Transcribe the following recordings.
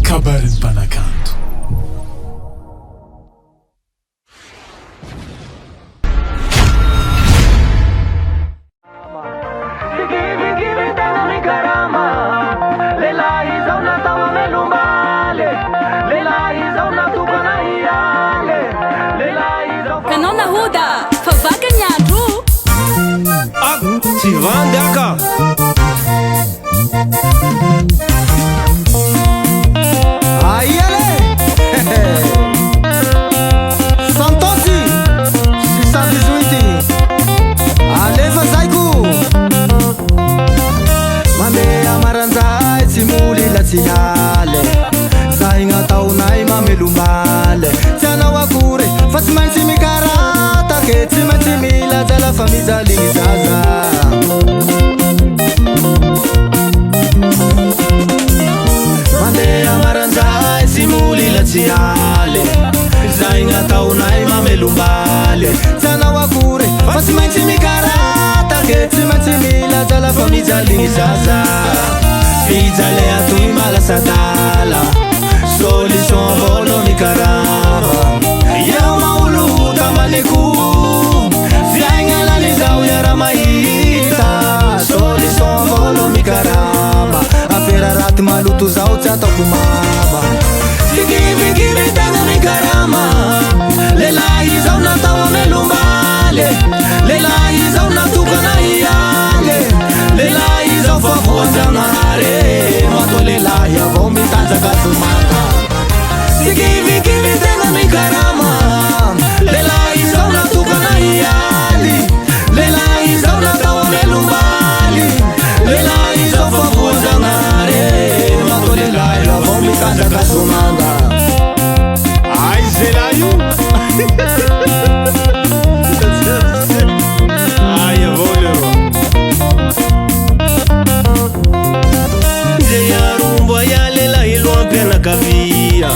kabarin'ny mpanakanto. Kanona Huda, fa baka ny andro. Tsy vandy aka. Aiale Santosi 618 alefa zaiko mandeha amaranjay tsy moly la tsy hale zahy gn'ataonay mamelomale tsy anao akory fa tsy maintsy mikarata ke tsy maintsy mila jala fa mijaligny zaza mandeha amaranjay tsy moly la tsy hale zahy gn'ataonay mamelomale tsy anao akory fa tsy maintsy mikarata ke tsy maintsy mila jala fa mijaligny zaza fijale atoy malasadala solution volo mikarama yao mauluta maniku fiaigna lanizao yara mahita solution volo mikarama afera raty maluto zao tsy ataoko mama sikivikivy tena mikarama lelahy zao natao amelombale lelahy zao natokana iale lelahy zao fa voajanahare mato lelahy avao mitanjaka zomaka sikivikivy tena mikarama lelahy zao natokana iali lelahy zao natao amelombali lelahy zao fa voajanahare mato lelahy avao mitanjaka zomaka Ai zelaio. Ai avao leroa. Nde arombo yale la iloam-pianakavia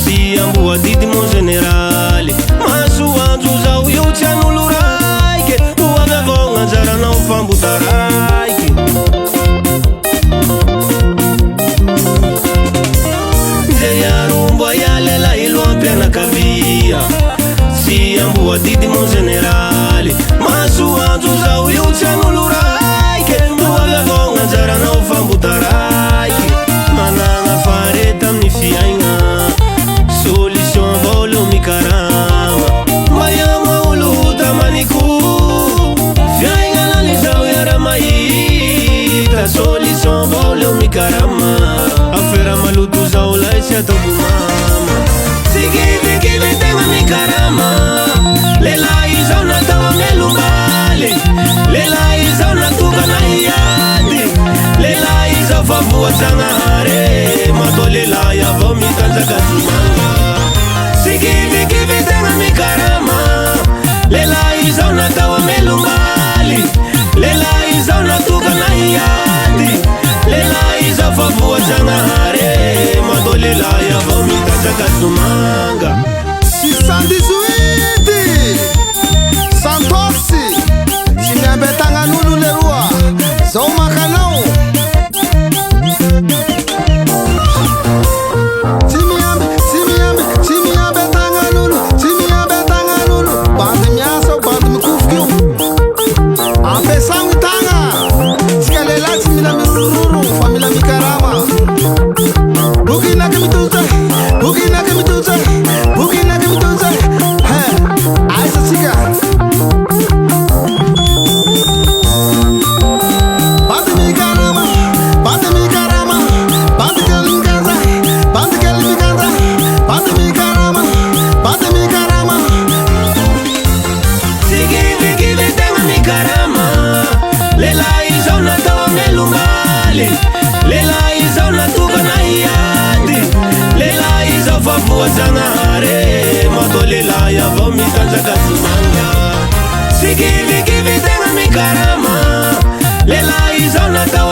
sy amboa didi mon generale masoandro zao io tsy an'olo raiky ho avy avao gn'anjaranao famboda raiky nde arombo yale la iloam-pianakavia sy amboa didi mon generale masoandro zao io tsy an'olo raiky ho avy avao gn'anjaranao famboda raiky managna fareta amin'ny fiaigna solution volo mikarama mayama olo tamaniko fiaigna lanizao yara mahita solution volo mikarama afera maluto zao lay tsy ataoko mama sikivikivy tegna mikarama lelahy zao natao amelombale lelahy zao natokana iady lelahy zao fa voajanahare mato lelahy avao mitanjaka zomanga sikivikivy tegna mikarama lelahy zao natao amelombali lelahy zao natokana iady lelahy zao fa voajanahare mato lelahy avao mitanjaka zomanga 618 Santosi tsy miambetangan'olo leroa zao makanao tsy miambetangan'olo bandy miasa o bandy mikofoky io ampesagno tagna tsika lehilahy tsy mila mirororo fa mila mikarama bukinaka mitotsa bukinaka mitotsa bukinaka mitotsa aisa tsika bandy mikarama bandy mikarama bandy kely mikanza bandy kely mikanza bandy mikarama bandy mikarama sikivikivy tegna mikarama lelahy zao natao amelombale lelahy zao natokana iady lelahy zao fa voajanahare mato lelahy avao mitanjaka zomanga sikivikivy tegna mikarama lelahy zao natao